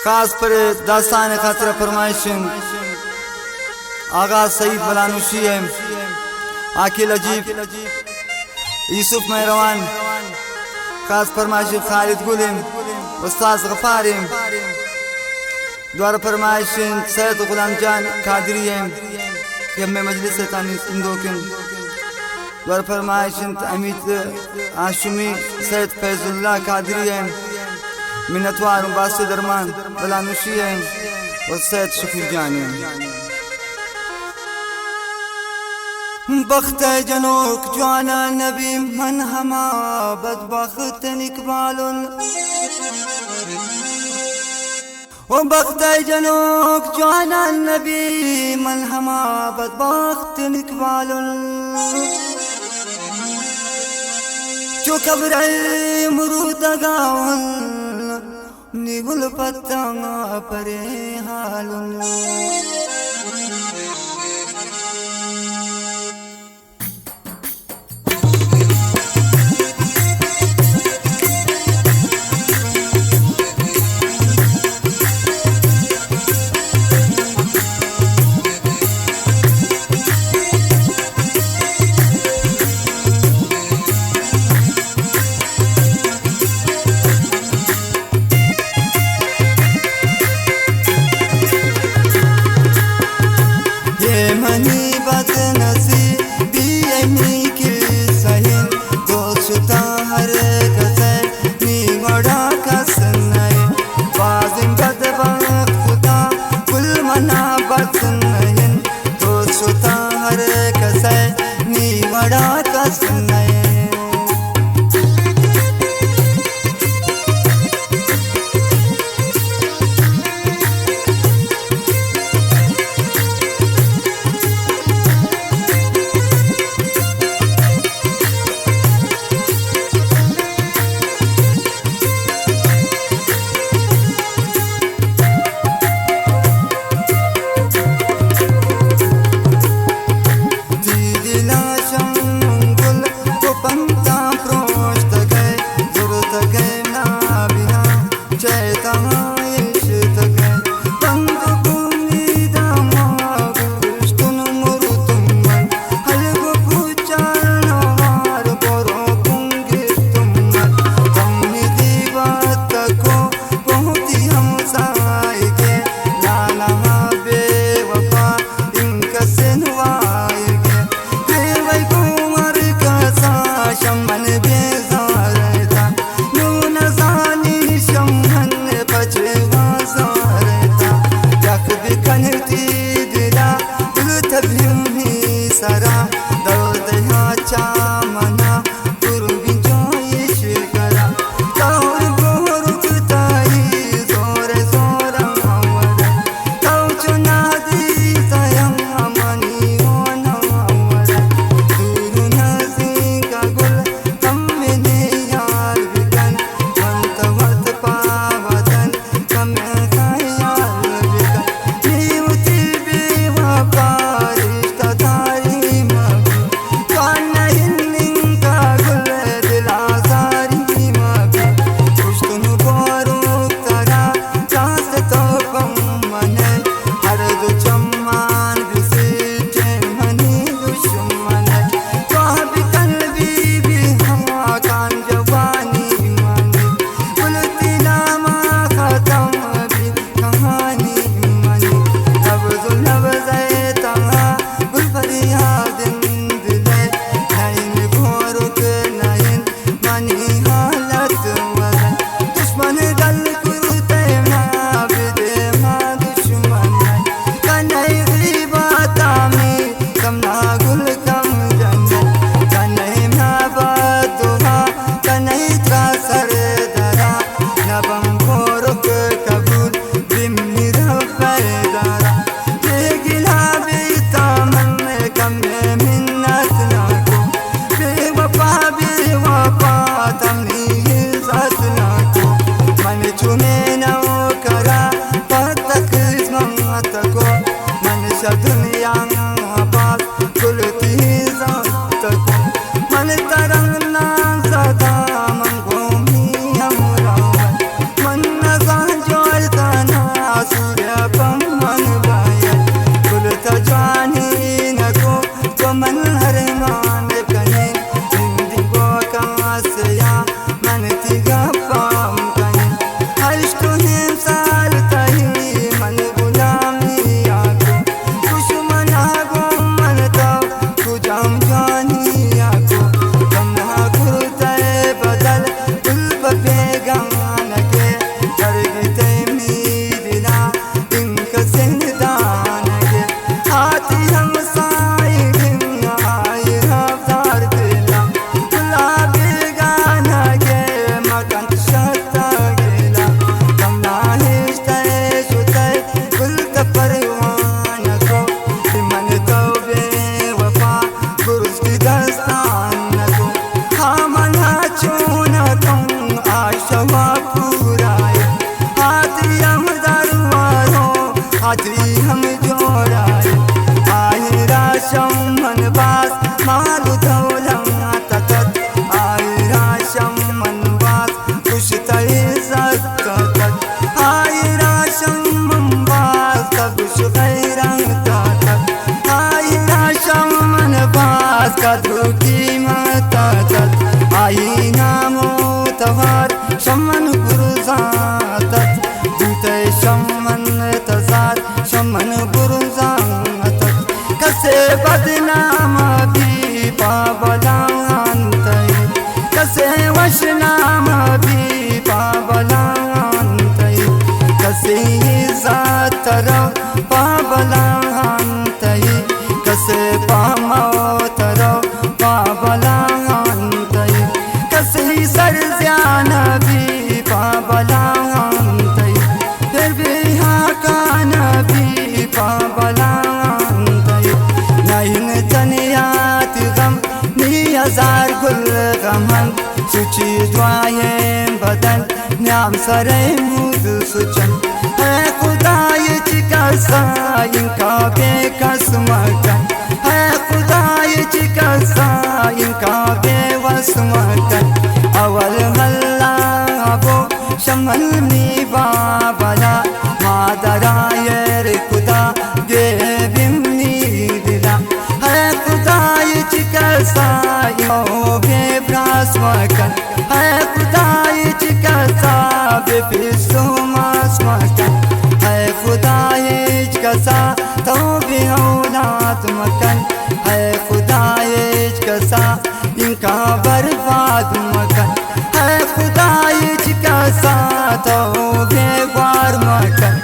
खास पर दास्तान खातिर फरमाइशन आगाज सईद बलानुशी है, आकिल अजीब, यूसुफ मेहरवान, खास फरमाइश खालिद गुलिम, उस्ताद गफारिम, द्वारा फरमाइश सैयद गुलाम जान कादरी है कि हमें मजलिस तानी सिंदोकिन, द्वारा फरमाइश अमित आशमी सैयद फैजुल्लाह कादरी है, मिन्नतवार बासु दरमान बलानुशी है और सैयद शफीर जान है। बख्त जनोक जवाना नबी मन हमा बदबख्त निकबाल ओ बख्त जनोक जवाना नबी मन हमा बदबख्त निकबाल जो कब्र मरूद गावन निगुल पत्ता परे हालुन दुआएं बदल न्याम सरे मुद सुचन है खुदाई चिकसा इनका बेकस मकन है खुदाई चिकसा इनका बेवस मकन अवल मल्ला वो शमल नीबा बला मादरायर खुदा गे बिमनी दिला है खुदाई चिकसा यो बेब्रास मकन है खुदाई चिकसा बेफिसुमास मकन है खुदाई चिकसा तो भी औलाद मकन है खुदाई चिकसा इनका बर्बाद मकन है खुदाई चिकसा तो बेवार मकन